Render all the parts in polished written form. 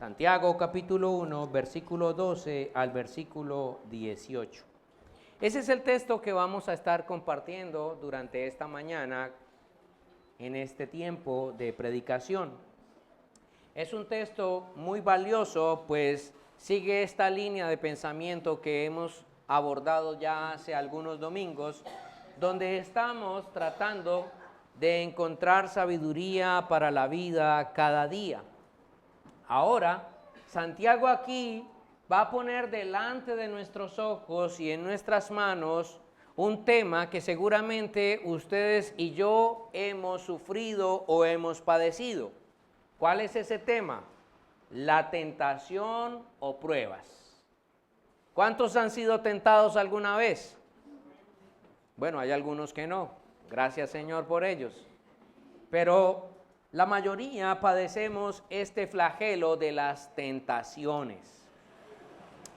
Santiago capítulo 1, versículo 12 al versículo 18. Ese es el texto que vamos a estar compartiendo durante esta mañana en este tiempo de predicación. Es un texto muy valioso, pues sigue esta línea de pensamiento que hemos abordado ya hace algunos domingos, donde estamos tratando de encontrar sabiduría para la vida cada día. Ahora, Santiago aquí va a poner delante de nuestros ojos y en nuestras manos un tema que seguramente ustedes y yo hemos sufrido o hemos padecido. ¿Cuál es ese tema? La tentación o pruebas. ¿Cuántos han sido tentados alguna vez? Bueno, hay algunos que no. Gracias, Señor, por ellos. Pero la mayoría padecemos este flagelo de las tentaciones.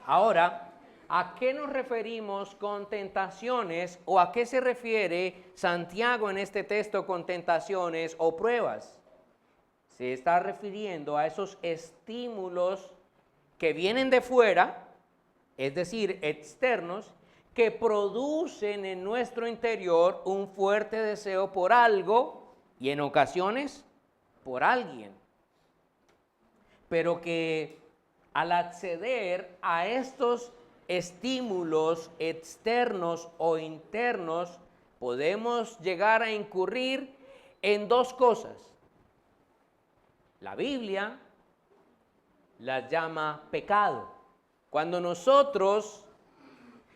Ahora, ¿a qué nos referimos con tentaciones o a qué se refiere Santiago en este texto con tentaciones o pruebas? Se está refiriendo a esos estímulos que vienen de fuera, es decir, externos, que producen en nuestro interior un fuerte deseo por algo y en ocasiones por alguien. Pero que al acceder a estos estímulos externos o internos, podemos llegar a incurrir en dos cosas. La Biblia las llama pecado. Cuando nosotros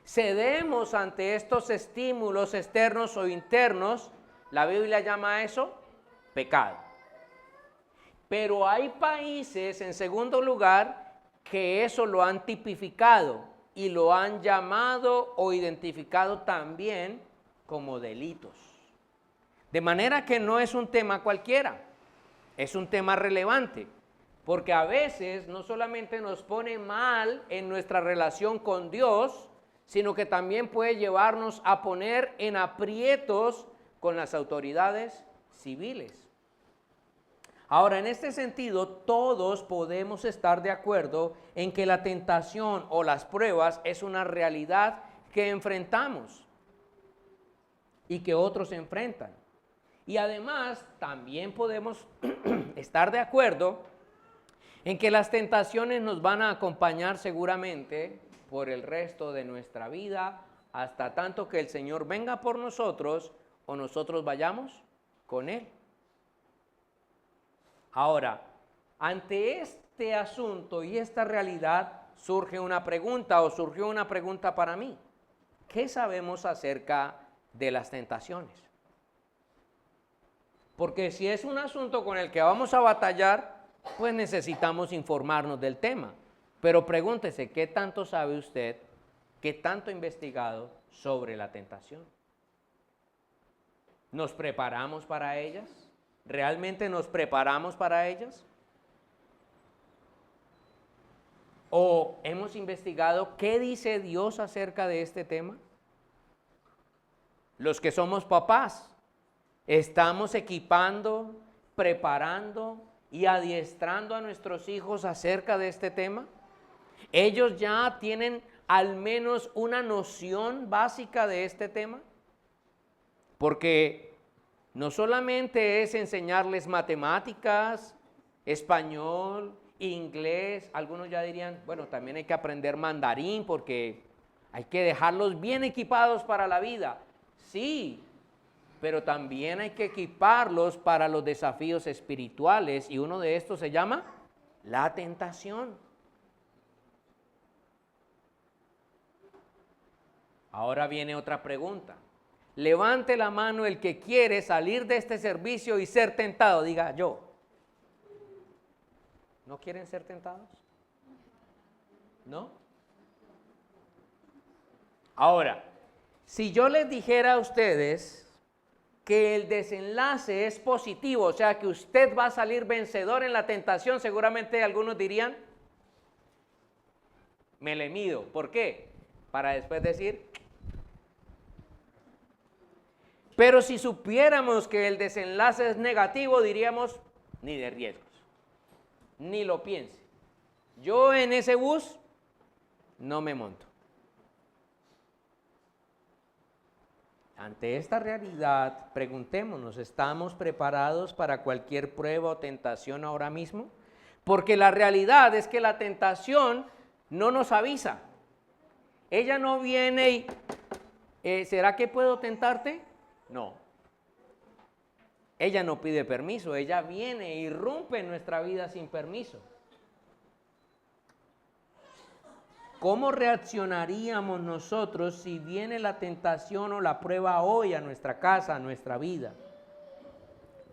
cedemos ante estos estímulos externos o internos, la Biblia llama a eso pecado. Pero hay países, en segundo lugar, que eso lo han tipificado y lo han llamado o identificado también como delitos. De manera que no es un tema cualquiera, es un tema relevante, porque a veces no solamente nos pone mal en nuestra relación con Dios, sino que también puede llevarnos a poner en aprietos con las autoridades civiles. Ahora, en este sentido, todos podemos estar de acuerdo en que la tentación o las pruebas es una realidad que enfrentamos y que otros enfrentan. Y además, también podemos estar de acuerdo en que las tentaciones nos van a acompañar seguramente por el resto de nuestra vida, hasta tanto que el Señor venga por nosotros o nosotros vayamos con Él. Ahora, ante este asunto y esta realidad surgió una pregunta para mí. ¿Qué sabemos acerca de las tentaciones? Porque si es un asunto con el que vamos a batallar, pues necesitamos informarnos del tema. Pero pregúntese, ¿qué tanto sabe usted, qué tanto ha investigado sobre la tentación? ¿Nos preparamos para ellas? ¿Realmente nos preparamos para ellas? ¿O hemos investigado qué dice Dios acerca de este tema? Los que somos papás, ¿estamos equipando, preparando y adiestrando a nuestros hijos acerca de este tema? ¿Ellos ya tienen al menos una noción básica de este tema? Porque no solamente es enseñarles matemáticas, español, inglés, algunos ya dirían, bueno, también hay que aprender mandarín porque hay que dejarlos bien equipados para la vida. Sí, pero también hay que equiparlos para los desafíos espirituales y uno de estos se llama la tentación. Ahora viene otra pregunta. Levante la mano el que quiere salir de este servicio y ser tentado. Diga yo. ¿No quieren ser tentados? ¿No? Ahora, si yo les dijera a ustedes que el desenlace es positivo, o sea que usted va a salir vencedor en la tentación, seguramente algunos dirían, me le mido. ¿Por qué? Para después decir, pero si supiéramos que el desenlace es negativo, diríamos, ni de riesgos, ni lo piense. Yo en ese bus no me monto. Ante esta realidad, preguntémonos, ¿estamos preparados para cualquier prueba o tentación ahora mismo? Porque la realidad es que la tentación no nos avisa. Ella no viene y, ¿será que puedo tentarte? No. Ella no pide permiso, ella viene e irrumpe en nuestra vida sin permiso. ¿Cómo reaccionaríamos nosotros si viene la tentación o la prueba hoy a nuestra casa, a nuestra vida?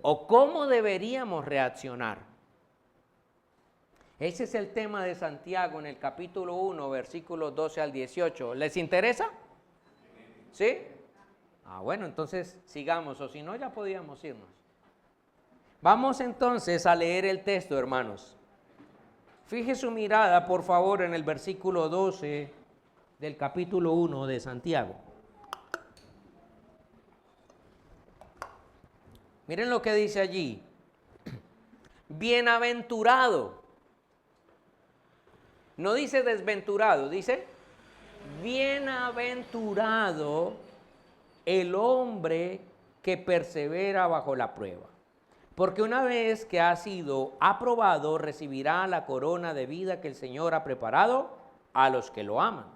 ¿O cómo deberíamos reaccionar? Ese es el tema de Santiago en el capítulo 1, versículos 12 al 18. ¿Les interesa? ¿Sí? Bueno, entonces sigamos, o si no ya podíamos irnos. Vamos entonces a leer el texto, hermanos. Fije su mirada, por favor, en el versículo 12 del capítulo 1 de Santiago. Miren lo que dice allí. Bienaventurado. No dice desventurado, dice bienaventurado el hombre que persevera bajo la prueba. Porque una vez que ha sido aprobado, recibirá la corona de vida que el Señor ha preparado a los que lo aman.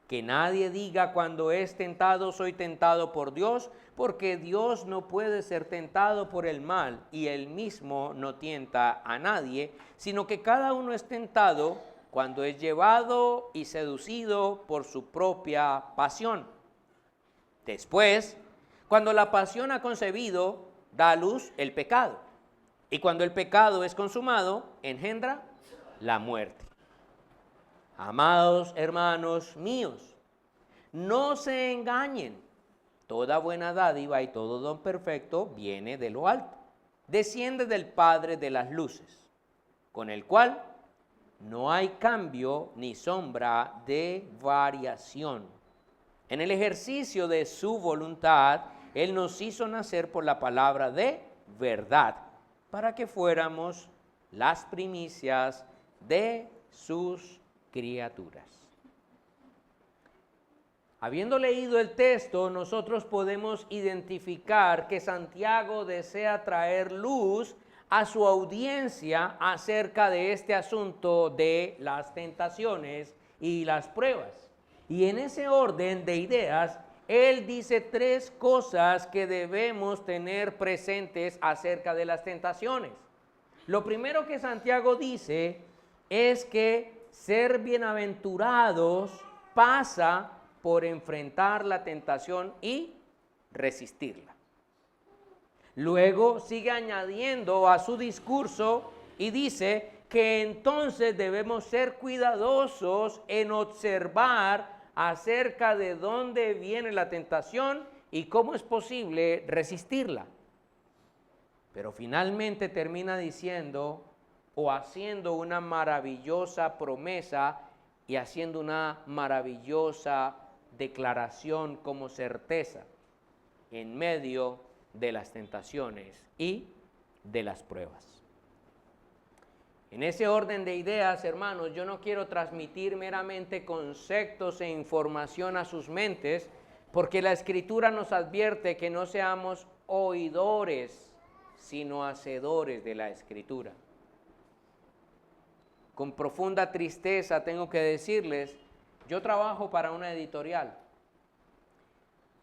Que nadie diga cuando es tentado, soy tentado por Dios, porque Dios no puede ser tentado por el mal, y Él mismo no tienta a nadie, sino que cada uno es tentado cuando es llevado y seducido por su propia pasión. Después, cuando la pasión ha concebido, da a luz el pecado. Y cuando el pecado es consumado, engendra la muerte. Amados hermanos míos, no se engañen. Toda buena dádiva y todo don perfecto viene de lo alto. Desciende del Padre de las luces, con el cual no hay cambio ni sombra de variación. En el ejercicio de su voluntad, Él nos hizo nacer por la palabra de verdad, para que fuéramos las primicias de sus criaturas. Habiendo leído el texto, nosotros podemos identificar que Santiago desea traer luz a su audiencia acerca de este asunto de las tentaciones y las pruebas. Y en ese orden de ideas, él dice tres cosas que debemos tener presentes acerca de las tentaciones. Lo primero que Santiago dice es que ser bienaventurados pasa por enfrentar la tentación y resistirla. Luego sigue añadiendo a su discurso y dice que entonces debemos ser cuidadosos en observar acerca de dónde viene la tentación y cómo es posible resistirla. Pero finalmente termina diciendo o haciendo una maravillosa promesa y haciendo una maravillosa declaración como certeza en medio de las tentaciones y de las pruebas. En ese orden de ideas, hermanos, yo no quiero transmitir meramente conceptos e información a sus mentes, porque la Escritura nos advierte que no seamos oidores, sino hacedores de la Escritura. Con profunda tristeza tengo que decirles, yo trabajo para una editorial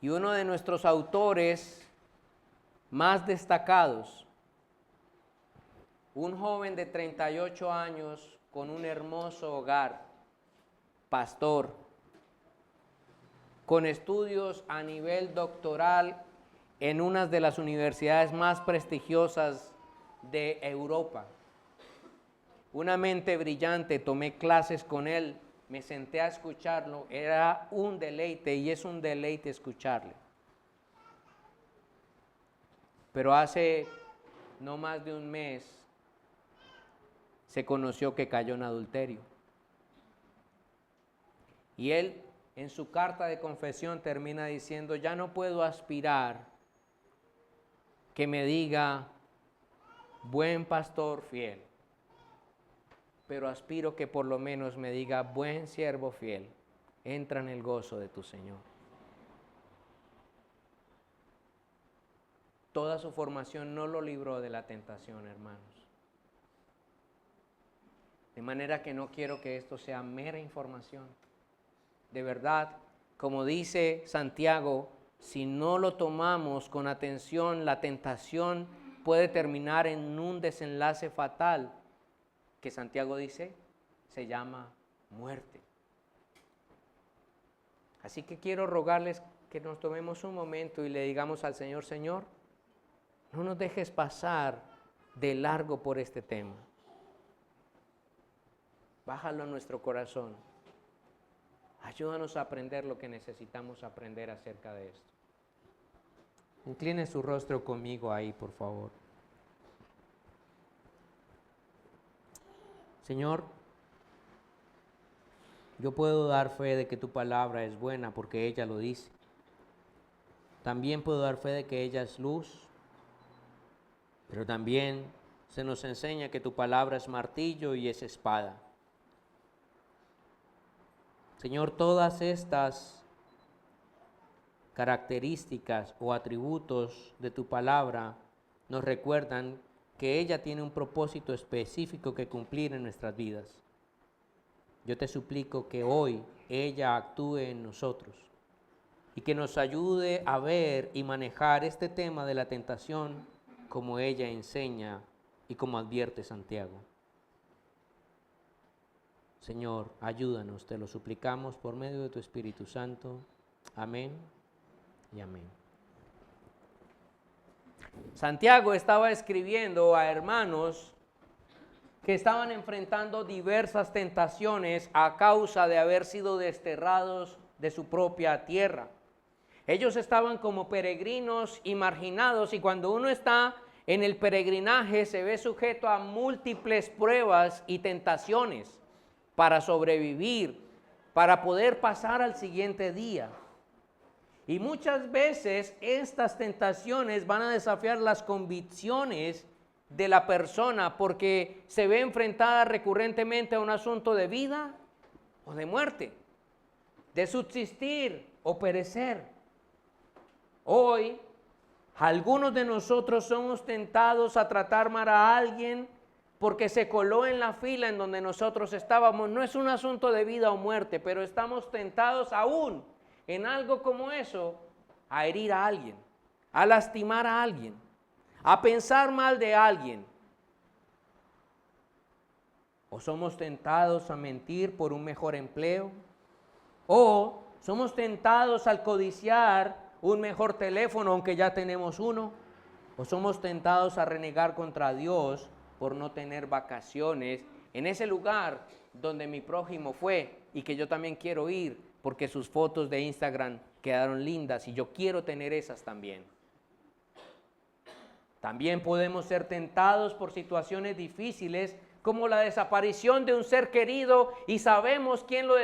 y uno de nuestros autores más destacados, un joven de 38 años con un hermoso hogar, pastor, con estudios a nivel doctoral en una de las universidades más prestigiosas de Europa. Una mente brillante, tomé clases con él, me senté a escucharlo, era un deleite y es un deleite escucharle. Pero hace no más de un mes se conoció que cayó en adulterio. Y él en su carta de confesión termina diciendo, ya no puedo aspirar que me diga, buen pastor fiel. pero aspiro que por lo menos me diga, buen siervo fiel, entra en el gozo de tu Señor. Toda su formación no lo libró de la tentación, hermanos. De manera que no quiero que esto sea mera información. De verdad, como dice Santiago, si no lo tomamos con atención, la tentación puede terminar en un desenlace fatal, que Santiago dice, se llama muerte. Así que quiero rogarles que nos tomemos un momento y le digamos al Señor, Señor, no nos dejes pasar de largo por este tema. Bájalo a nuestro corazón. Ayúdanos a aprender lo que necesitamos aprender acerca de esto. Incline su rostro conmigo ahí, por favor. Señor, yo puedo dar fe de que tu palabra es buena porque ella lo dice. También puedo dar fe de que ella es luz, pero también se nos enseña que tu palabra es martillo y es espada. Señor, todas estas características o atributos de tu palabra nos recuerdan que ella tiene un propósito específico que cumplir en nuestras vidas. Yo te suplico que hoy ella actúe en nosotros y que nos ayude a ver y manejar este tema de la tentación como ella enseña y como advierte Santiago. Señor, ayúdanos, te lo suplicamos por medio de tu Espíritu Santo. Amén y amén. Santiago estaba escribiendo a hermanos que estaban enfrentando diversas tentaciones a causa de haber sido desterrados de su propia tierra. Ellos estaban como peregrinos y marginados, y cuando uno está en el peregrinaje se ve sujeto a múltiples pruebas y tentaciones para sobrevivir, para poder pasar al siguiente día. Y muchas veces estas tentaciones van a desafiar las convicciones de la persona porque se ve enfrentada recurrentemente a un asunto de vida o de muerte, de subsistir o perecer. Hoy, algunos de nosotros somos tentados a tratar mal a alguien porque se coló en la fila en donde nosotros estábamos. No es un asunto de vida o muerte, pero estamos tentados aún en algo como eso a herir a alguien, a lastimar a alguien, a pensar mal de alguien. O somos tentados a mentir por un mejor empleo, o somos tentados al codiciar un mejor teléfono aunque ya tenemos uno, o somos tentados a renegar contra Dios por no tener vacaciones en ese lugar donde mi prójimo fue y que yo también quiero ir porque sus fotos de Instagram quedaron lindas y yo quiero tener esas también. También podemos ser tentados por situaciones difíciles como la desaparición de un ser querido y sabemos quién lo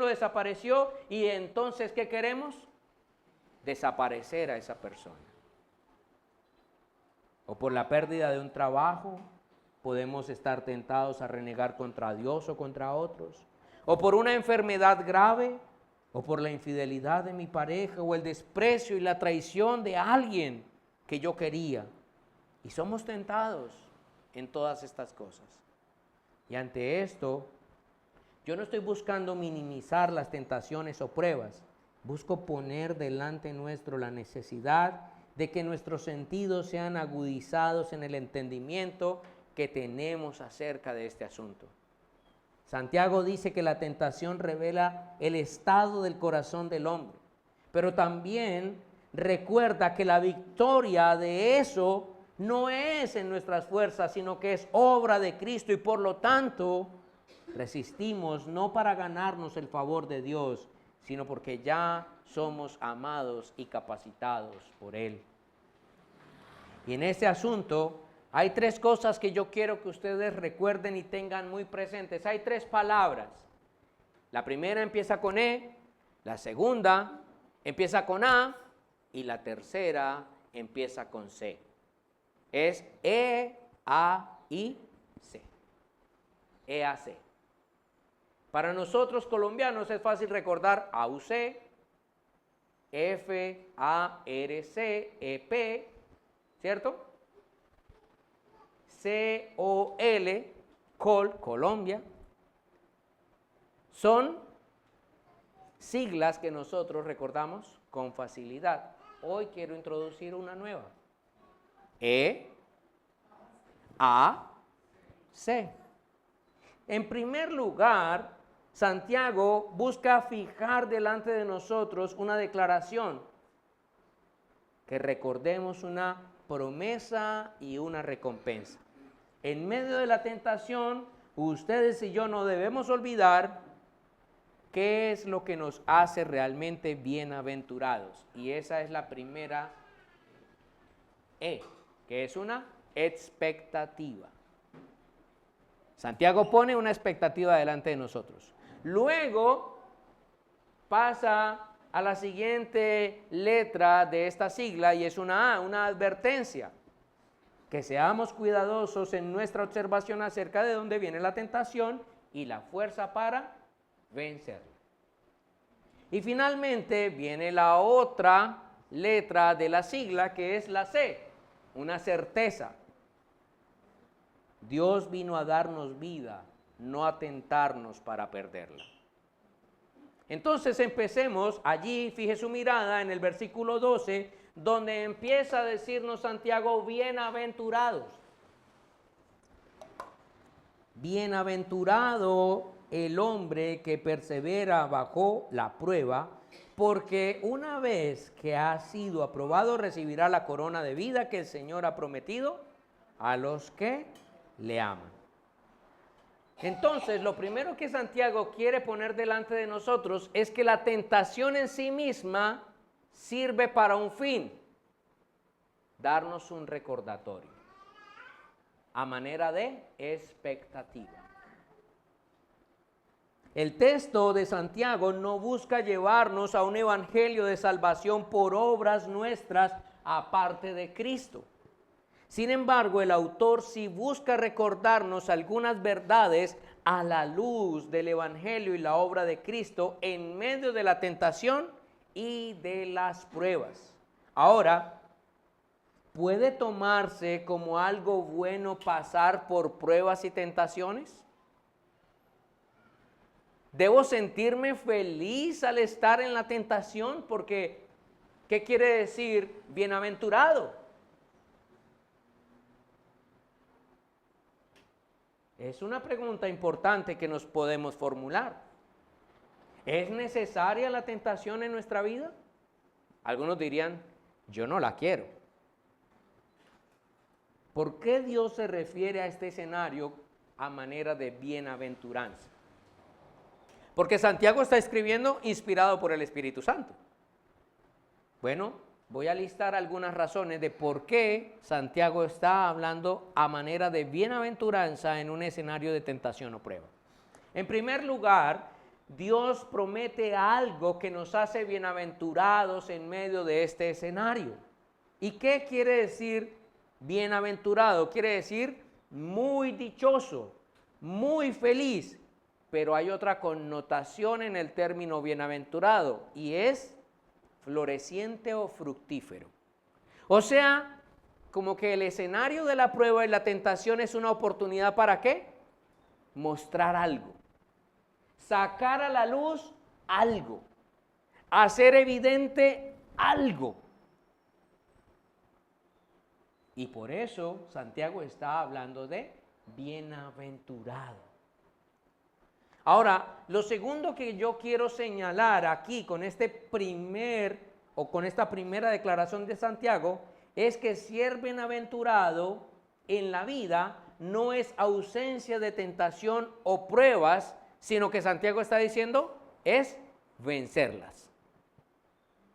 desapareció y entonces ¿qué queremos? Desaparecer a esa persona. O por la pérdida de un trabajo, podemos estar tentados a renegar contra Dios o contra otros. O por una enfermedad grave, o por la infidelidad de mi pareja, o el desprecio y la traición de alguien que yo quería. Y somos tentados en todas estas cosas. Y ante esto, yo no estoy buscando minimizar las tentaciones o pruebas. Busco poner delante nuestro la necesidad de que nuestros sentidos sean agudizados en el entendimiento que tenemos acerca de este asunto. Santiago dice que la tentación revela el estado del corazón del hombre, pero también recuerda que la victoria de eso no es en nuestras fuerzas, sino que es obra de Cristo y por lo tanto resistimos no para ganarnos el favor de Dios, sino porque ya somos amados y capacitados por Él. Y en este asunto hay tres cosas que yo quiero que ustedes recuerden y tengan muy presentes. Hay tres palabras. La primera empieza con E, la segunda empieza con A y la tercera empieza con C. Es E, A y C. EAC. Para nosotros colombianos es fácil recordar AUC, FARC, EP, ¿cierto? COL, COL, Colombia. Son siglas que nosotros recordamos con facilidad. Hoy quiero introducir una nueva. EAC. En primer lugar, Santiago busca fijar delante de nosotros una declaración, que recordemos una promesa y una recompensa. En medio de la tentación, ustedes y yo no debemos olvidar qué es lo que nos hace realmente bienaventurados. Y esa es la primera E, que es una expectativa. Santiago pone una expectativa delante de nosotros. Luego pasa a la siguiente letra de esta sigla y es una A, una advertencia. Que seamos cuidadosos en nuestra observación acerca de dónde viene la tentación y la fuerza para vencerla. Y finalmente viene la otra letra de la sigla que es la C, una certeza. Dios vino a darnos vida, no a tentarnos para perderla. Entonces empecemos allí, fije su mirada en el versículo 12, donde empieza a decirnos Santiago, bienaventurados. Bienaventurado el hombre que persevera bajo la prueba, porque una vez que ha sido aprobado recibirá la corona de vida que el Señor ha prometido a los que le aman. Entonces, lo primero que Santiago quiere poner delante de nosotros es que la tentación en sí misma sirve para un fin, darnos un recordatorio, a manera de expectativa. El texto de Santiago no busca llevarnos a un evangelio de salvación por obras nuestras aparte de Cristo. Sin embargo, el autor sí busca recordarnos algunas verdades a la luz del evangelio y la obra de Cristo en medio de la tentación y de las pruebas. Ahora, ¿puede tomarse como algo bueno pasar por pruebas y tentaciones? ¿Debo sentirme feliz al estar en la tentación? Porque, ¿qué quiere decir bienaventurado? Es una pregunta importante que nos podemos formular. ¿Es necesaria la tentación en nuestra vida? Algunos dirían, yo no la quiero. ¿Por qué Dios se refiere a este escenario a manera de bienaventuranza? Porque Santiago está escribiendo inspirado por el Espíritu Santo. Bueno, voy a listar algunas razones de por qué Santiago está hablando a manera de bienaventuranza en un escenario de tentación o prueba. En primer lugar, Dios promete algo que nos hace bienaventurados en medio de este escenario. ¿Y qué quiere decir bienaventurado? Quiere decir muy dichoso, muy feliz. Pero hay otra connotación en el término bienaventurado y es floreciente o fructífero. O sea, como que el escenario de la prueba y la tentación es una oportunidad ¿para qué? Mostrar algo, sacar a la luz algo, hacer evidente algo. Y por eso Santiago está hablando de bienaventurado. Ahora, lo segundo que yo quiero señalar aquí con esta primera declaración de Santiago es que ser bienaventurado en la vida no es ausencia de tentación o pruebas, sino que Santiago está diciendo es vencerlas.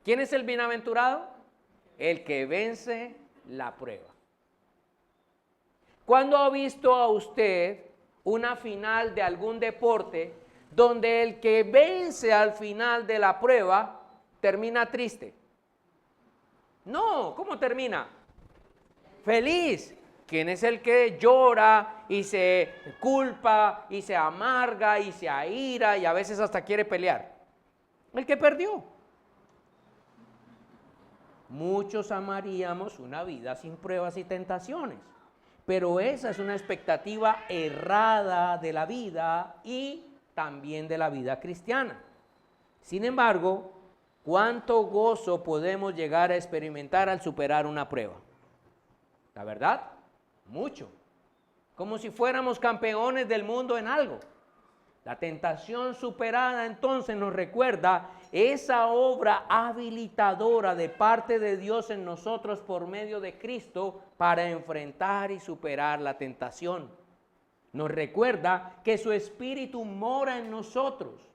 ¿Quién es el bienaventurado? El que vence la prueba. ¿Cuándo ha visto a usted una final de algún deporte donde el que vence al final de la prueba termina triste? No, ¿cómo termina? Feliz, ¿Quién es el que llora y se culpa y se amarga y se aira y a veces hasta quiere pelear? El que perdió. Muchos amaríamos una vida sin pruebas y tentaciones, pero esa es una expectativa errada de la vida y también de la vida cristiana. Sin embargo, ¿cuánto gozo podemos llegar a experimentar al superar una prueba? La verdad, mucho. Como si fuéramos campeones del mundo en algo. La tentación superada entonces nos recuerda esa obra habilitadora de parte de Dios en nosotros por medio de Cristo para enfrentar y superar la tentación. Nos recuerda que su Espíritu mora en nosotros,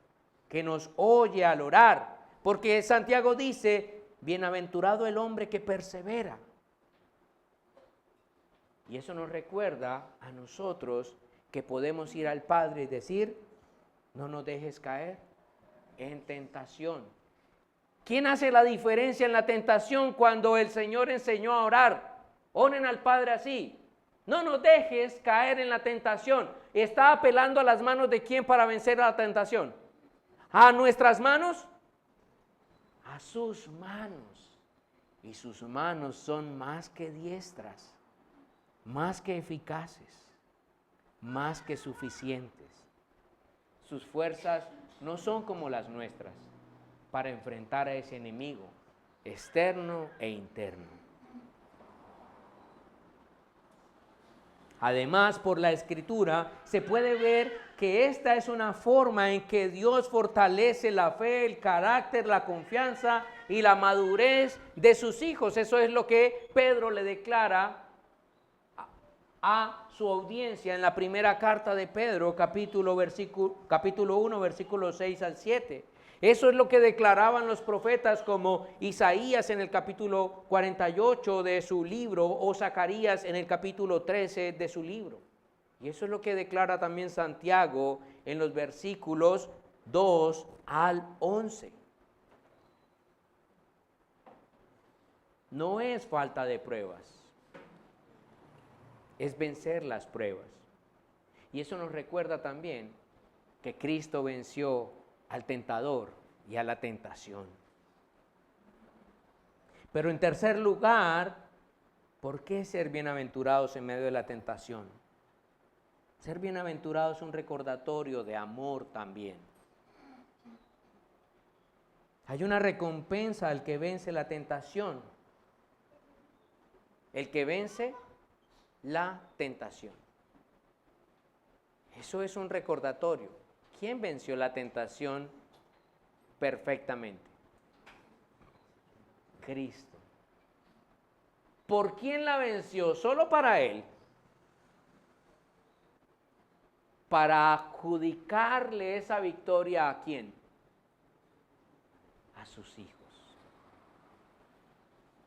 que nos oye al orar, porque Santiago dice, bienaventurado el hombre que persevera. Y eso nos recuerda a nosotros que podemos ir al Padre y decir, no nos dejes caer en tentación. ¿Quién hace la diferencia en la tentación cuando el Señor enseñó a orar? Oren al Padre así. No nos dejes caer en la tentación. ¿Está apelando a las manos de quién para vencer a la tentación? ¿A nuestras manos? A sus manos. Y sus manos son más que diestras, más que eficaces, más que suficientes. Sus fuerzas no son como las nuestras para enfrentar a ese enemigo externo e interno. Además, por la Escritura se puede ver que esta es una forma en que Dios fortalece la fe, el carácter, la confianza y la madurez de sus hijos. Eso es lo que Pedro le declara a su audiencia en la primera carta de Pedro, capítulo 1, versículos 6 al 7. Eso es lo que declaraban los profetas como Isaías en el capítulo 48 de su libro o Zacarías en el capítulo 13 de su libro. Y eso es lo que declara también Santiago en los versículos 2 al 11. No es falta de pruebas, es vencer las pruebas. Y eso nos recuerda también que Cristo venció al tentador y a la tentación. Pero en tercer lugar, ¿por qué ser bienaventurados en medio de la tentación? Ser bienaventurados es un recordatorio de amor también. Hay una recompensa al que vence la tentación. El que vence la tentación. Eso es un recordatorio. ¿Quién venció la tentación perfectamente? Cristo. ¿Por quién la venció? Solo para Él. Para adjudicarle esa victoria ¿a quién? A sus hijos.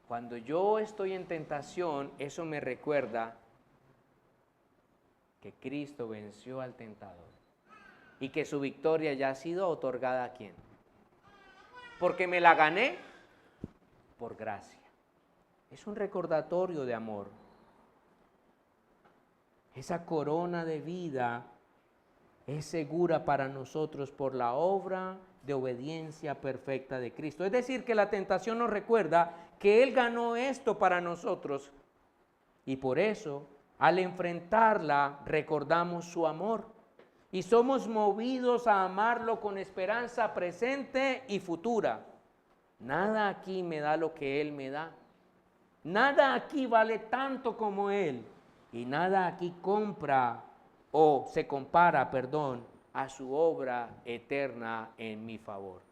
Cuando yo estoy en tentación, eso me recuerda que Cristo venció al tentador y que su victoria ya ha sido otorgada ¿a quién? Porque me la gané por gracia. Es un recordatorio de amor. Esa corona de vida es segura para nosotros por la obra de obediencia perfecta de Cristo. Es decir, que la tentación nos recuerda que Él ganó esto para nosotros y por eso al enfrentarla recordamos su amor y somos movidos a amarlo con esperanza presente y futura. Nada aquí me da lo que Él me da. Nada aquí vale tanto como Él y nada aquí se compara, a su obra eterna en mi favor.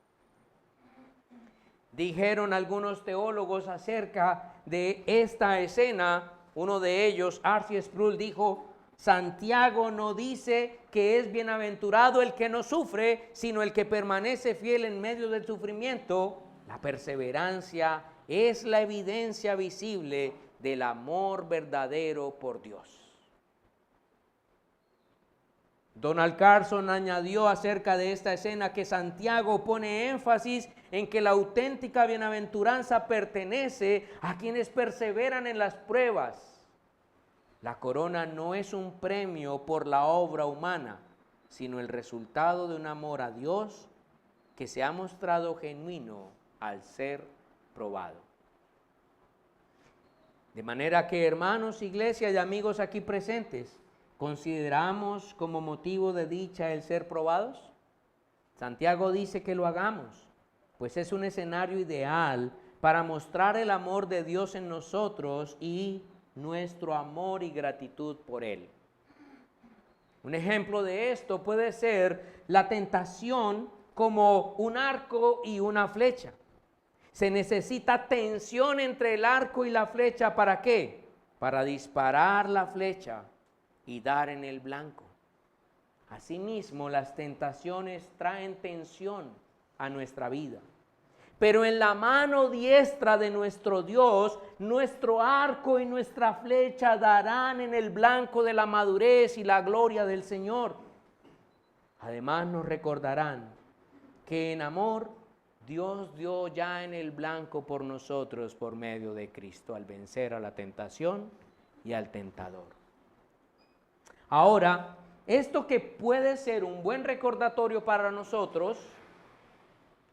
Dijeron algunos teólogos acerca de esta escena, uno de ellos, R.C. Sproul, dijo, Santiago no dice que es bienaventurado el que no sufre, sino el que permanece fiel en medio del sufrimiento. La perseverancia es la evidencia visible del amor verdadero por Dios. Donald Carson añadió acerca de esta escena que Santiago pone énfasis en que la auténtica bienaventuranza pertenece a quienes perseveran en las pruebas. La corona no es un premio por la obra humana, sino el resultado de un amor a Dios que se ha mostrado genuino al ser probado. De manera que, hermanos, iglesia y amigos aquí presentes, ¿consideramos como motivo de dicha el ser probados? Santiago dice que lo hagamos, pues es un escenario ideal para mostrar el amor de Dios en nosotros y nuestro amor y gratitud por Él. Un ejemplo de esto puede ser la tentación como un arco y una flecha. Se necesita tensión entre el arco y la flecha, ¿para qué? Para disparar la flecha y dar en el blanco. Asimismo, las tentaciones traen tensión a nuestra vida. Pero en la mano diestra de nuestro Dios, nuestro arco y nuestra flecha darán en el blanco de la madurez y la gloria del Señor. Además nos recordarán que en amor Dios dio ya en el blanco por nosotros por medio de Cristo al vencer a la tentación y al tentador. Ahora, esto que puede ser un buen recordatorio para nosotros,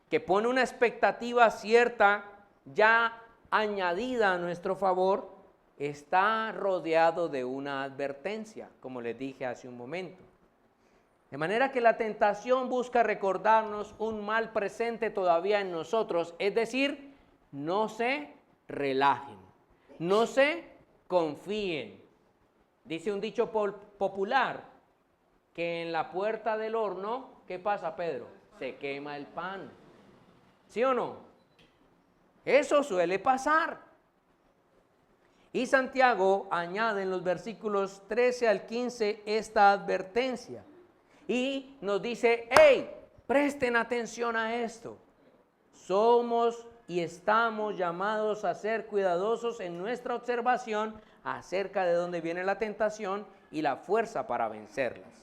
que pone una expectativa cierta ya añadida a nuestro favor, está rodeado de una advertencia, como les dije hace un momento. De manera que la tentación busca recordarnos un mal presente todavía en nosotros, es decir, no se relajen, no se confíen. Dice un dicho popular que en la puerta del horno, ¿qué pasa, Pedro? Se quema el pan. ¿Sí o no? Eso suele pasar. Y Santiago añade en los versículos 13 al 15 esta advertencia. Y nos dice, hey, presten atención a esto. Somos y estamos llamados a ser cuidadosos en nuestra observación acerca de dónde viene la tentación y la fuerza para vencerlas.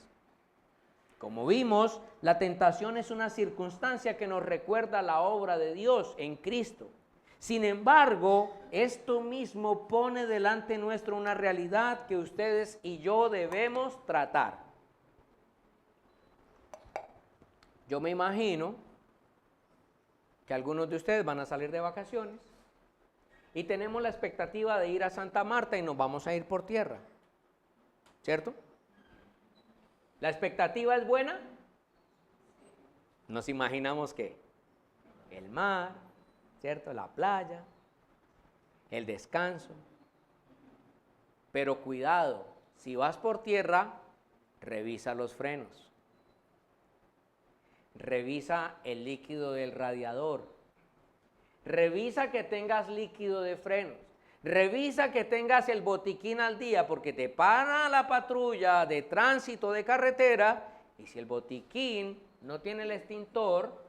Como vimos, la tentación es una circunstancia que nos recuerda la obra de Dios en Cristo. Sin embargo, esto mismo pone delante nuestro una realidad que ustedes y yo debemos tratar. Yo me imagino que algunos de ustedes van a salir de vacaciones y tenemos la expectativa de ir a Santa Marta y nos vamos a ir por tierra, ¿cierto? ¿La expectativa es buena? Nos imaginamos que el mar, ¿cierto? La playa, el descanso. Pero cuidado, si vas por tierra, revisa los frenos. Revisa el líquido del radiador. Revisa que tengas líquido de frenos. Revisa que tengas el botiquín al día, porque te para la patrulla de tránsito de carretera y si el botiquín no tiene el extintor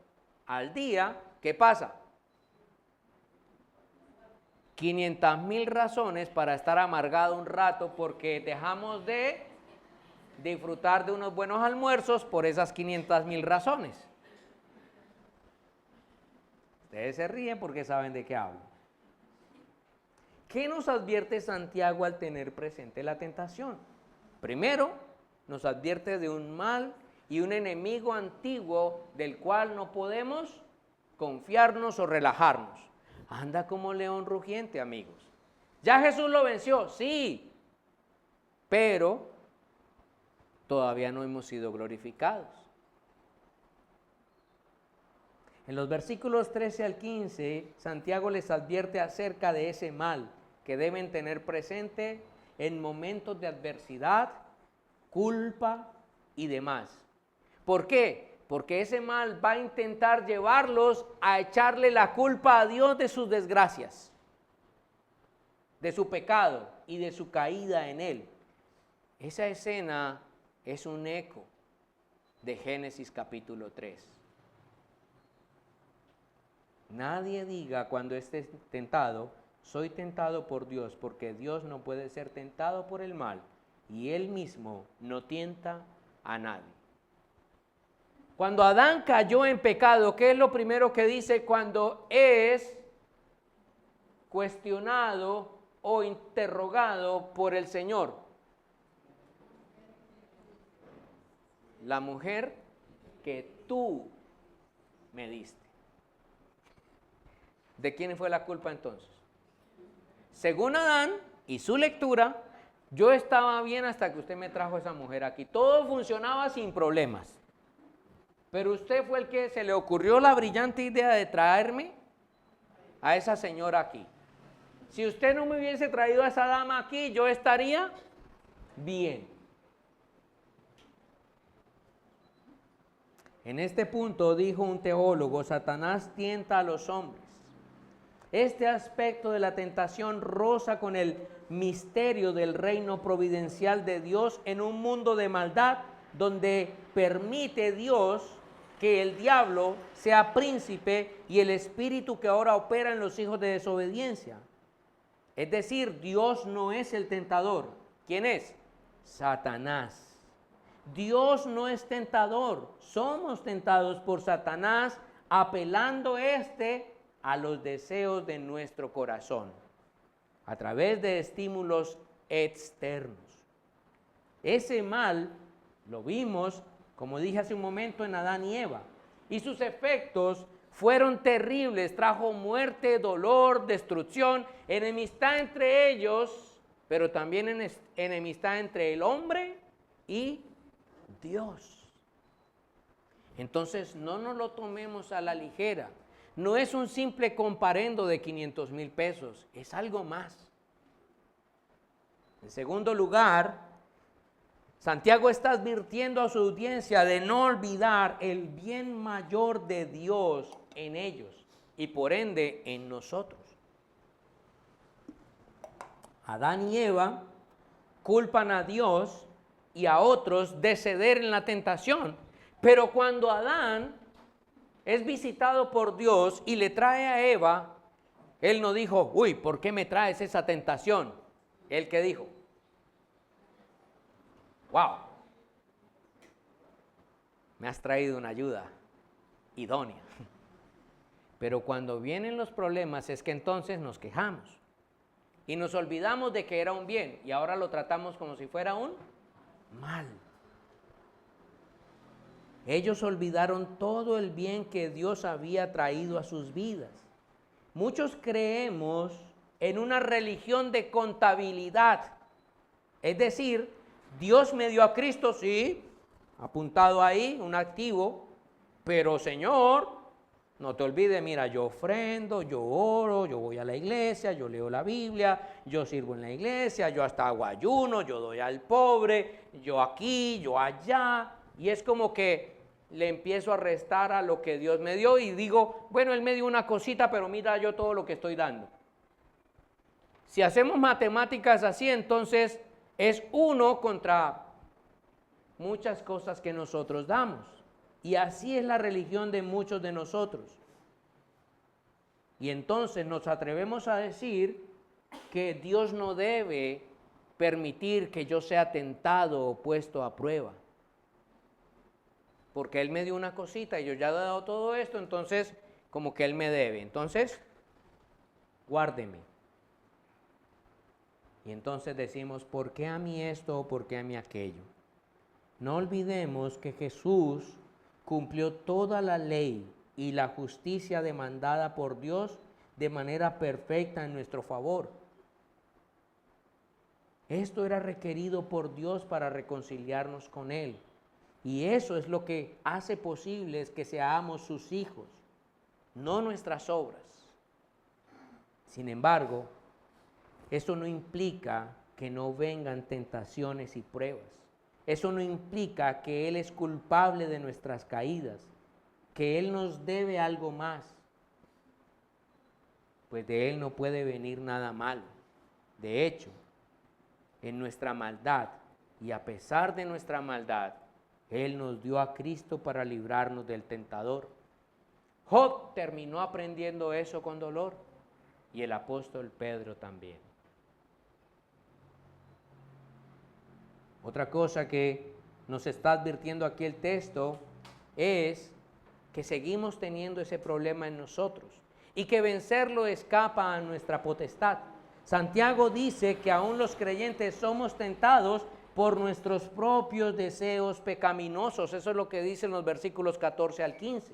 al día, ¿qué pasa? 500,000 razones para estar amargado un rato porque dejamos de disfrutar de unos buenos almuerzos por esas 500,000 razones. Ustedes se ríen porque saben de qué hablo. ¿Qué nos advierte Santiago al tener presente la tentación? Primero, nos advierte de un mal y un enemigo antiguo del cual no podemos confiarnos o relajarnos. Anda como león rugiente, amigos. ¿Ya Jesús lo venció? Sí, pero todavía no hemos sido glorificados. En los versículos 13 al 15, Santiago les advierte acerca de ese mal que deben tener presente en momentos de adversidad, culpa y demás. ¿Por qué? Porque ese mal va a intentar llevarlos a echarle la culpa a Dios de sus desgracias, de su pecado y de su caída en Él. Esa escena es un eco de Génesis capítulo 3. Nadie diga cuando esté tentado, soy tentado por Dios, porque Dios no puede ser tentado por el mal y Él mismo no tienta a nadie. Cuando Adán cayó en pecado, ¿qué es lo primero que dice cuando es cuestionado o interrogado por el Señor? la mujer que tú me diste. ¿De quién fue la culpa entonces? Según Adán y su lectura, yo estaba bien hasta que usted me trajo esa mujer aquí. Todo funcionaba sin problemas. Pero usted fue el que se le ocurrió la brillante idea de traerme a esa señora aquí. Si usted no me hubiese traído a esa dama aquí, yo estaría bien. En este punto, dijo un teólogo, Satanás tienta a los hombres. Este aspecto de la tentación roza con el misterio del reino providencial de Dios en un mundo de maldad donde permite Dios que el diablo sea príncipe y el espíritu que ahora opera en los hijos de desobediencia. Es decir, Dios no es el tentador. ¿Quién es? Satanás. Dios no es tentador. Somos tentados por Satanás, apelando a los deseos de nuestro corazón a través de estímulos externos. Ese mal lo vimos, como dije hace un momento, en Adán y Eva, y sus efectos fueron terribles. Trajo muerte, dolor, destrucción, enemistad entre ellos, pero también enemistad entre el hombre y Dios. Entonces no nos lo tomemos a la ligera. No es un simple comparendo de 500,000 pesos, es algo más. En segundo lugar, Santiago está advirtiendo a su audiencia de no olvidar el bien mayor de Dios en ellos y por ende en nosotros. Adán y Eva culpan a Dios y a otros de ceder en la tentación, pero cuando Adán es visitado por Dios y le trae a Eva, él no dijo, uy, ¿por qué me traes esa tentación? Él que dijo, wow, me has traído una ayuda idónea. Pero cuando vienen los problemas es que entonces nos quejamos y nos olvidamos de que era un bien y ahora lo tratamos como si fuera un mal. Ellos olvidaron todo el bien que Dios había traído a sus vidas. Muchos creemos en una religión de contabilidad. Es decir, Dios me dio a Cristo, sí, apuntado ahí, un activo, pero Señor, no te olvides, mira, yo ofrendo, yo oro, yo voy a la iglesia, yo leo la Biblia, yo sirvo en la iglesia, yo hasta hago ayuno, yo doy al pobre, yo aquí, yo allá, y es como que le empiezo a restar a lo que Dios me dio y digo, bueno, Él me dio una cosita, pero mira yo todo lo que estoy dando. Si hacemos matemáticas así, entonces es uno contra muchas cosas que nosotros damos. Y así es la religión de muchos de nosotros. Y entonces nos atrevemos a decir que Dios no debe permitir que yo sea tentado o puesto a prueba. Porque Él me dio una cosita y yo ya he dado todo esto, entonces como que Él me debe. Entonces, guárdeme. Y entonces decimos, ¿por qué a mí esto o por qué a mí aquello? No olvidemos que Jesús cumplió toda la ley y la justicia demandada por Dios de manera perfecta en nuestro favor. Esto era requerido por Dios para reconciliarnos con Él. Y eso es lo que hace posible que seamos sus hijos, no nuestras obras. Sin embargo, eso no implica que no vengan tentaciones y pruebas. Eso no implica que Él es culpable de nuestras caídas, que Él nos debe algo más. Pues de Él no puede venir nada malo. De hecho, en nuestra maldad y a pesar de nuestra maldad, Él nos dio a Cristo para librarnos del tentador. Job terminó aprendiendo eso con dolor y el apóstol Pedro también. Otra cosa que nos está advirtiendo aquí el texto es que seguimos teniendo ese problema en nosotros y que vencerlo escapa a nuestra potestad. Santiago dice que aún los creyentes somos tentados, por nuestros propios deseos pecaminosos. Eso es lo que dicen los versículos 14 al 15.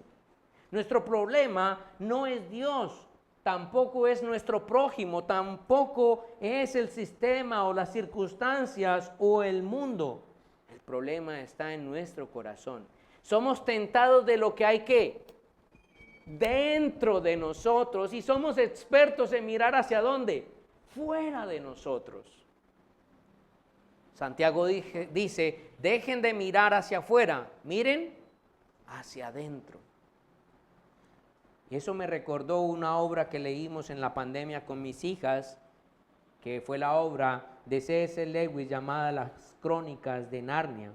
Nuestro problema no es Dios, tampoco es nuestro prójimo, tampoco es el sistema o las circunstancias o el mundo. El problema está en nuestro corazón. Somos tentados de lo que hay dentro de nosotros, y somos expertos en mirar hacia dónde, fuera de nosotros. Santiago dice, dejen de mirar hacia afuera, miren hacia adentro. Y eso me recordó una obra que leímos en la pandemia con mis hijas, que fue la obra de C.S. Lewis llamada Las Crónicas de Narnia.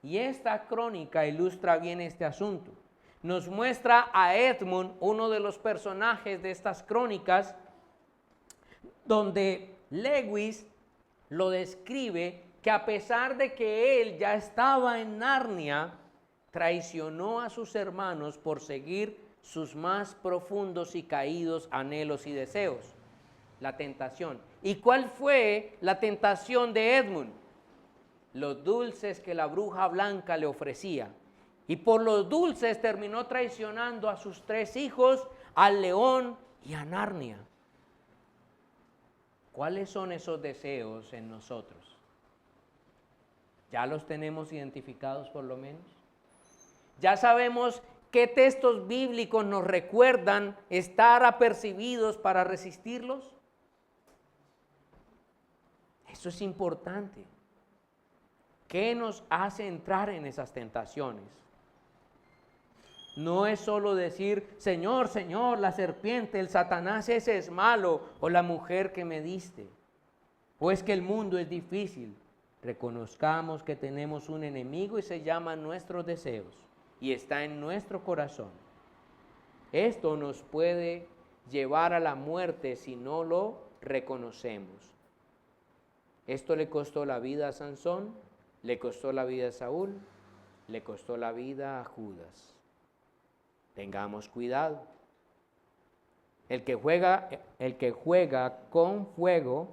Y esta crónica ilustra bien este asunto. Nos muestra a Edmund, uno de los personajes de estas crónicas, donde Lewis lo describe que a pesar de que él ya estaba en Narnia, traicionó a sus hermanos por seguir sus más profundos y caídos anhelos y deseos, la tentación. ¿Y cuál fue la tentación de Edmund? Los dulces que la bruja blanca le ofrecía. Y por los dulces terminó traicionando a sus 3 hijos, al león y a Narnia. ¿Cuáles son esos deseos en nosotros? ¿Ya los tenemos identificados por lo menos? ¿Ya sabemos qué textos bíblicos nos recuerdan estar apercibidos para resistirlos? Eso es importante. ¿Qué nos hace entrar en esas tentaciones? No es solo decir, Señor, Señor, la serpiente, el Satanás ese es malo, o la mujer que me diste, o es que el mundo es difícil. Reconozcamos que tenemos un enemigo y se llama nuestros deseos, y está en nuestro corazón. Esto nos puede llevar a la muerte si no lo reconocemos. Esto le costó la vida a Sansón, le costó la vida a Saúl, le costó la vida a Judas. Tengamos cuidado. El que juega con fuego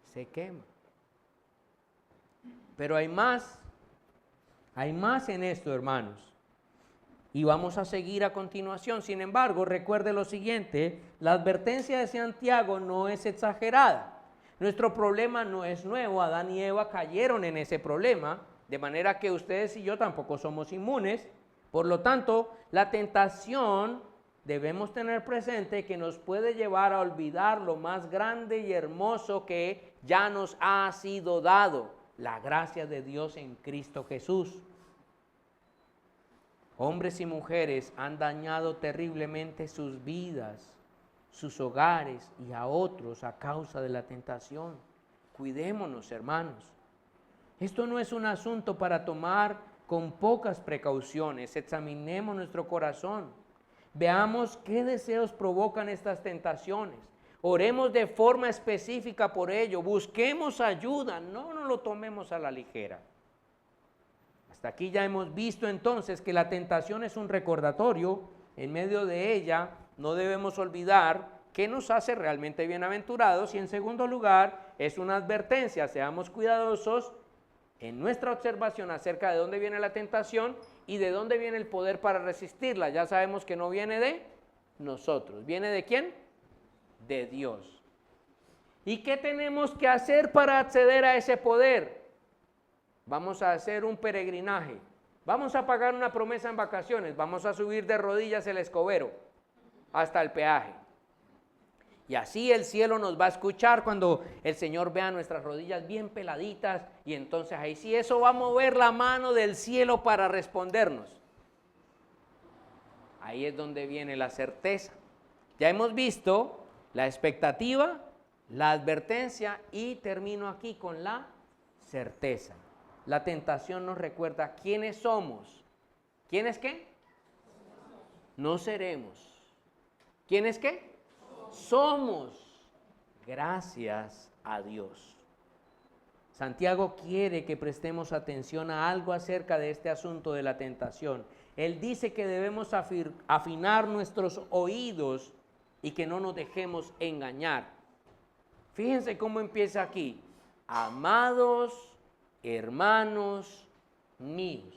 se quema. Pero hay más en esto, hermanos. Y vamos a seguir a continuación. Sin embargo, recuerde lo siguiente, la advertencia de Santiago no es exagerada. Nuestro problema no es nuevo, Adán y Eva cayeron en ese problema, de manera que ustedes y yo tampoco somos inmunes. Por lo tanto, la tentación debemos tener presente que nos puede llevar a olvidar lo más grande y hermoso que ya nos ha sido dado, la gracia de Dios en Cristo Jesús. Hombres y mujeres han dañado terriblemente sus vidas, sus hogares y a otros a causa de la tentación. Cuidémonos, hermanos. Esto no es un asunto para tomar con pocas precauciones. Examinemos nuestro corazón. Veamos qué deseos provocan estas tentaciones. Oremos de forma específica por ello. Busquemos ayuda. No nos lo tomemos a la ligera. Hasta aquí ya hemos visto entonces que la tentación es un recordatorio. En medio de ella no debemos olvidar qué nos hace realmente bienaventurados. Y en segundo lugar, es una advertencia. Seamos cuidadosos en nuestra observación acerca de dónde viene la tentación y de dónde viene el poder para resistirla. Ya sabemos que no viene de nosotros. ¿Viene de quién? De Dios. ¿Y qué tenemos que hacer para acceder a ese poder? Vamos a hacer un peregrinaje. Vamos a pagar una promesa en vacaciones. Vamos a subir de rodillas el Escobero hasta el peaje. Y así el cielo nos va a escuchar cuando el Señor vea nuestras rodillas bien peladitas, y entonces ahí sí eso va a mover la mano del cielo para respondernos. Ahí es donde viene la certeza. Ya hemos visto la expectativa, la advertencia y termino aquí con la certeza. La tentación nos recuerda quiénes somos. ¿Quiénes qué? No seremos. ¿Quiénes qué? Somos, gracias a Dios. Santiago quiere que prestemos atención a algo acerca de este asunto de la tentación. Él dice que debemos afinar nuestros oídos y que no nos dejemos engañar. Fíjense cómo empieza aquí. Amados hermanos míos.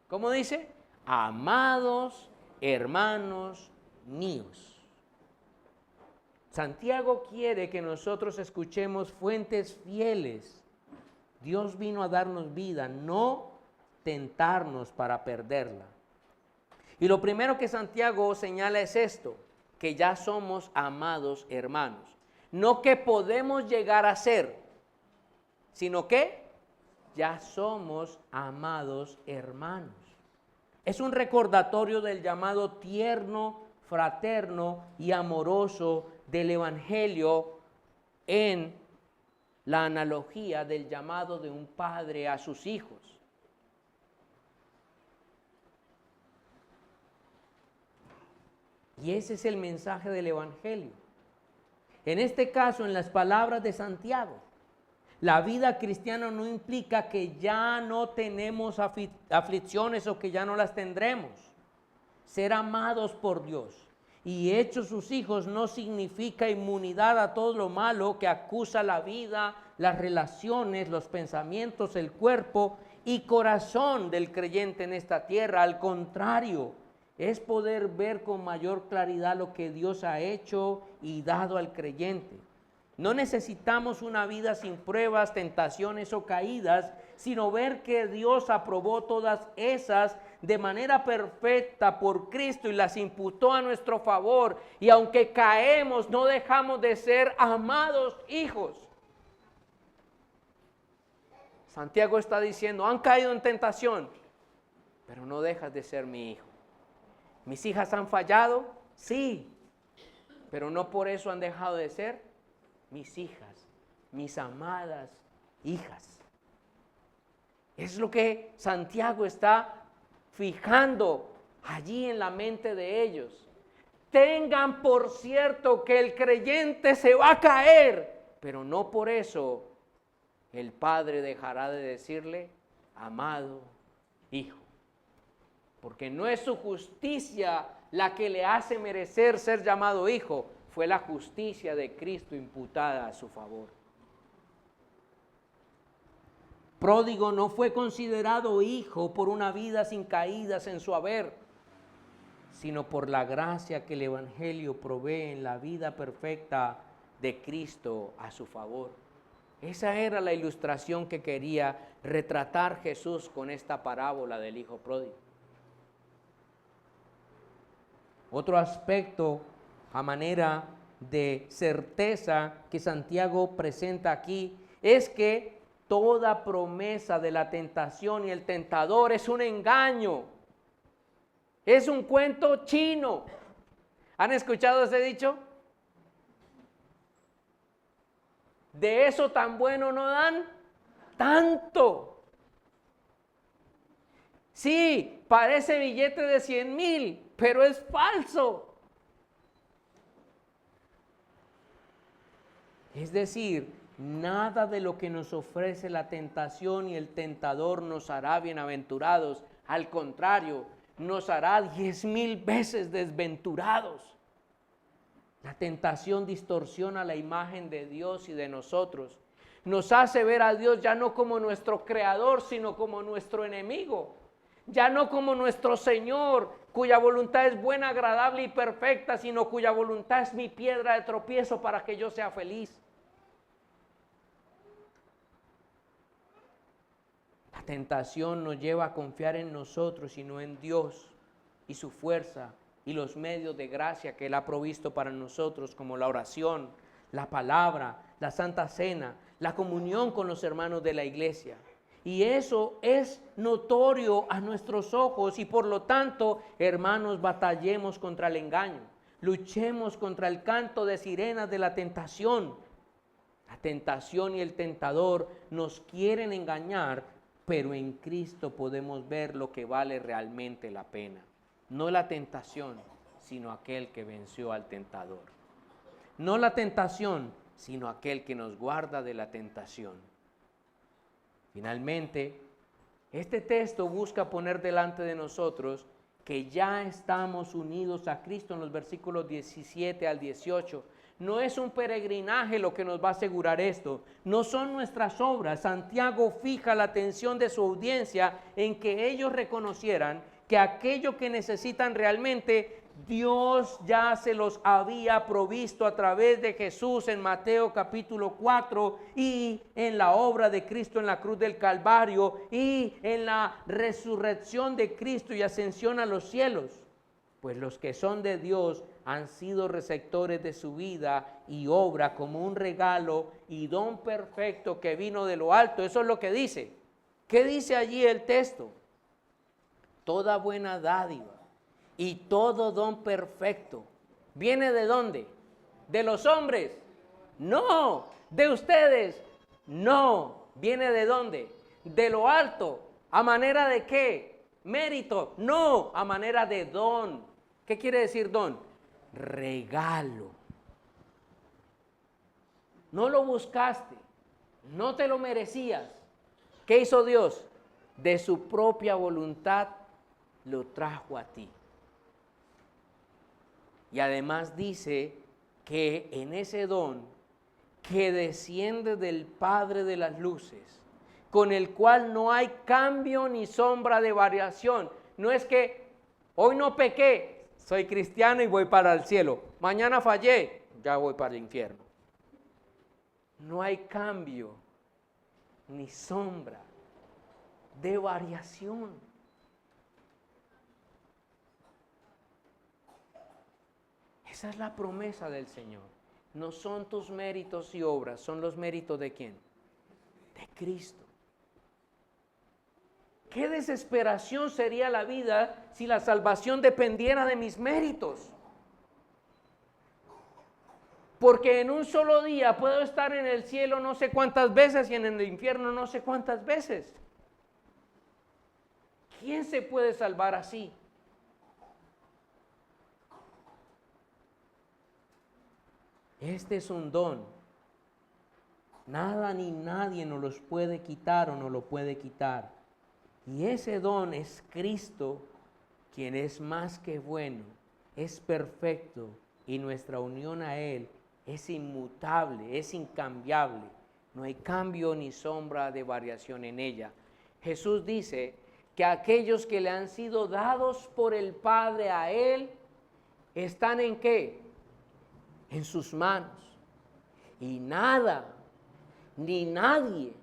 ¿Cómo dice? Amados hermanos míos. Santiago quiere que nosotros escuchemos fuentes fieles. Dios vino a darnos vida, no tentarnos para perderla. Y lo primero que Santiago señala es esto, que ya somos amados hermanos. No que podemos llegar a ser, sino que ya somos amados hermanos. Es un recordatorio del llamado tierno, fraterno y amoroso del Evangelio en la analogía del llamado de un padre a sus hijos. Y ese es el mensaje del Evangelio. En este caso, en las palabras de Santiago, la vida cristiana no implica que ya no tenemos aflicciones o que ya no las tendremos. Ser amados por Dios y hechos sus hijos no significa inmunidad a todo lo malo que acusa la vida, las relaciones, los pensamientos, el cuerpo y corazón del creyente en esta tierra. Al contrario, es poder ver con mayor claridad lo que Dios ha hecho y dado al creyente. No necesitamos una vida sin pruebas, tentaciones o caídas, sino ver que Dios aprobó todas esas de manera perfecta por Cristo y las imputó a nuestro favor. Y aunque caemos, no dejamos de ser amados hijos. Santiago está diciendo, han caído en tentación, pero no dejas de ser mi hijo. ¿Mis hijas han fallado? Sí, pero no por eso han dejado de ser mis hijas, mis amadas hijas. Es lo que Santiago está fijando allí en la mente de ellos. Tengan por cierto que el creyente se va a caer, pero no por eso el Padre dejará de decirle, amado hijo. Porque no es su justicia la que le hace merecer ser llamado hijo, fue la justicia de Cristo imputada a su favor. Pródigo no fue considerado hijo por una vida sin caídas en su haber, sino por la gracia que el Evangelio provee en la vida perfecta de Cristo a su favor. Esa era la ilustración que quería retratar Jesús con esta parábola del hijo pródigo. Otro aspecto a manera de certeza que Santiago presenta aquí es que toda promesa de la tentación y el tentador es un engaño. Es un cuento chino. ¿Han escuchado ese dicho? De eso tan bueno no dan tanto. Sí, parece billete de 100,000, pero es falso. Es decir, nada de lo que nos ofrece la tentación y el tentador nos hará bienaventurados. Al contrario, nos hará 10,000 veces desventurados. La tentación distorsiona la imagen de Dios y de nosotros. Nos hace ver a Dios ya no como nuestro creador, sino como nuestro enemigo. Ya no como nuestro Señor, cuya voluntad es buena, agradable y perfecta, sino cuya voluntad es mi piedra de tropiezo para que yo sea feliz. La tentación nos lleva a confiar en nosotros y no en Dios y su fuerza y los medios de gracia que Él ha provisto para nosotros, como la oración, la palabra, la Santa Cena, la comunión con los hermanos de la iglesia. Y eso es notorio a nuestros ojos y por lo tanto, hermanos, batallemos contra el engaño. Luchemos contra el canto de sirenas de la tentación. La tentación y el tentador nos quieren engañar, pero en Cristo podemos ver lo que vale realmente la pena. No la tentación, sino aquel que venció al tentador. No la tentación, sino aquel que nos guarda de la tentación. Finalmente, este texto busca poner delante de nosotros que ya estamos unidos a Cristo en los versículos 17 al 18. No es un peregrinaje lo que nos va a asegurar esto. No son nuestras obras. Santiago fija la atención de su audiencia en que ellos reconocieran que aquello que necesitan realmente, Dios ya se los había provisto a través de Jesús en Mateo capítulo 4 y en la obra de Cristo en la cruz del Calvario y en la resurrección de Cristo y ascensión a los cielos. Pues los que son de Dios han sido receptores de su vida y obra como un regalo y don perfecto que vino de lo alto. Eso es lo que dice. ¿Qué dice allí el texto? Toda buena dádiva y todo don perfecto. ¿Viene de dónde? ¿De los hombres? No. ¿De ustedes? No. ¿Viene de dónde? De lo alto. ¿A manera de qué? Mérito. No, a manera de don. ¿Qué quiere decir don? Regalo. No lo buscaste, no te lo merecías. ¿Qué hizo Dios? De su propia voluntad lo trajo a ti. Y además dice que en ese don que desciende del Padre de las luces, con el cual no hay cambio ni sombra de variación. No es que hoy no pequé, soy cristiano y voy para el cielo. Mañana fallé, ya voy para el infierno. No hay cambio ni sombra de variación. Esa es la promesa del Señor. No son tus méritos y obras, son los méritos ¿de quién? De Cristo. ¿Qué desesperación sería la vida si la salvación dependiera de mis méritos? Porque en un solo día puedo estar en el cielo no sé cuántas veces y en el infierno no sé cuántas veces. ¿Quién se puede salvar así? Este es un don. Nada ni nadie nos los puede quitar o nos lo puede quitar. Y ese don es Cristo, quien es más que bueno, es perfecto y nuestra unión a Él es inmutable, es incambiable. No hay cambio ni sombra de variación en ella. Jesús dice que aquellos que le han sido dados por el Padre a Él, están ¿en qué? En sus manos. Y nada, ni nadie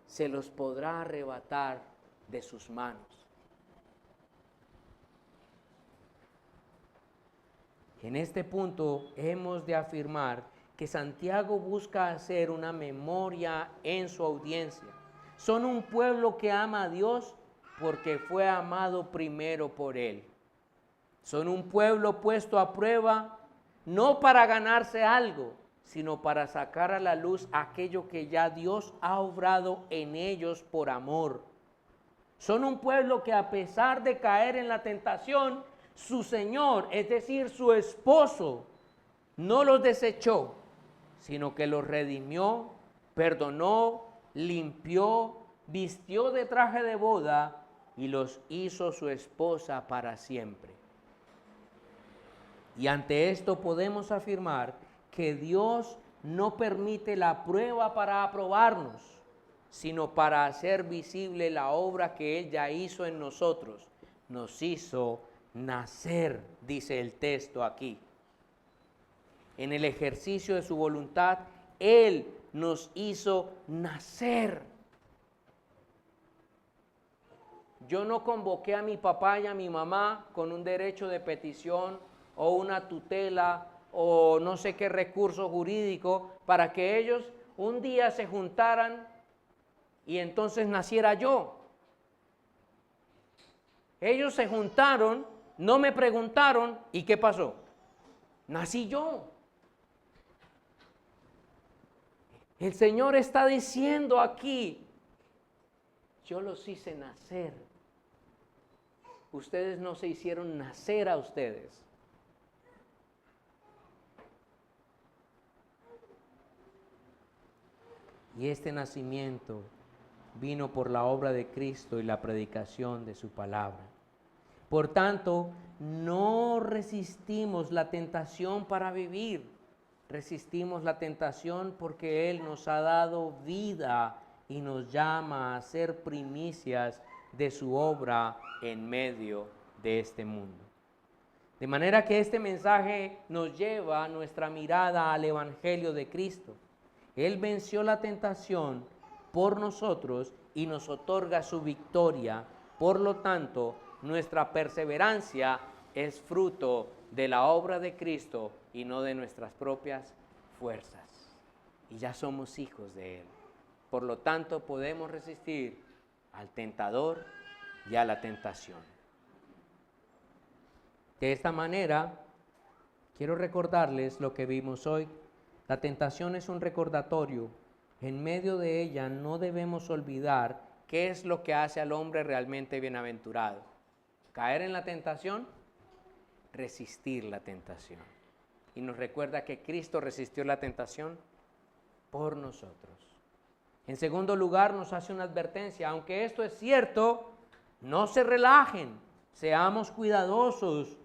se los podrá arrebatar de sus manos. En este punto hemos de afirmar que Santiago busca hacer una memoria en su audiencia. Son un pueblo que ama a Dios porque fue amado primero por Él. Son un pueblo puesto a prueba no para ganarse algo, sino para sacar a la luz aquello que ya Dios ha obrado en ellos por amor. Son un pueblo que a pesar de caer en la tentación, su Señor, es decir, su esposo, no los desechó, sino que los redimió, perdonó, limpió, vistió de traje de boda y los hizo su esposa para siempre. Y ante esto podemos afirmar que Dios no permite la prueba para aprobarnos, sino para hacer visible la obra que Él ya hizo en nosotros. Nos hizo nacer, dice el texto aquí. En el ejercicio de su voluntad, Él nos hizo nacer. Yo no convoqué a mi papá y a mi mamá con un derecho de petición o una tutela o no sé qué recurso jurídico para que ellos un día se juntaran y entonces naciera yo. Ellos se juntaron, no me preguntaron, ¿y qué pasó? Nací yo. El Señor está diciendo aquí, yo los hice nacer. Ustedes no se hicieron nacer a ustedes. Y este nacimiento vino por la obra de Cristo y la predicación de su palabra. Por tanto, no resistimos la tentación para vivir. resistimos la tentación porque Él nos ha dado vida y nos llama a ser primicias de su obra en medio de este mundo. De manera que este mensaje nos lleva nuestra mirada al Evangelio de Cristo. Él venció la tentación por nosotros y nos otorga su victoria. Por lo tanto, nuestra perseverancia es fruto de la obra de Cristo y no de nuestras propias fuerzas. Y ya somos hijos de Él. Por lo tanto, podemos resistir al tentador y a la tentación. De esta manera, quiero recordarles lo que vimos hoy. La tentación es un recordatorio. En medio de ella no debemos olvidar qué es lo que hace al hombre realmente bienaventurado. Caer en la tentación, resistir la tentación. Y nos recuerda que Cristo resistió la tentación por nosotros. En segundo lugar, nos hace una advertencia. Aunque esto es cierto, no se relajen, seamos cuidadosos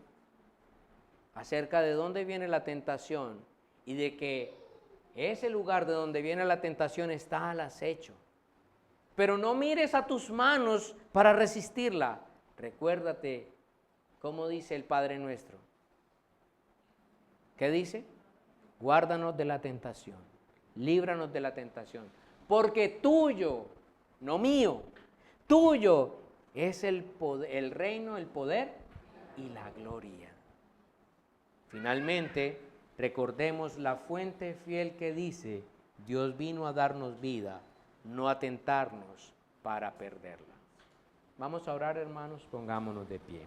acerca de dónde viene la tentación y de que ese lugar de donde viene la tentación está al acecho. Pero no mires a tus manos para resistirla. Recuérdate cómo dice el Padre nuestro. ¿Qué dice? Guárdanos de la tentación, líbranos de la tentación, porque tuyo, no mío, tuyo es el poder, el reino, el poder y la gloria. Finalmente, recordemos la fuente fiel que dice: Dios vino a darnos vida, no a tentarnos para perderla. Vamos a orar, hermanos, pongámonos de pie.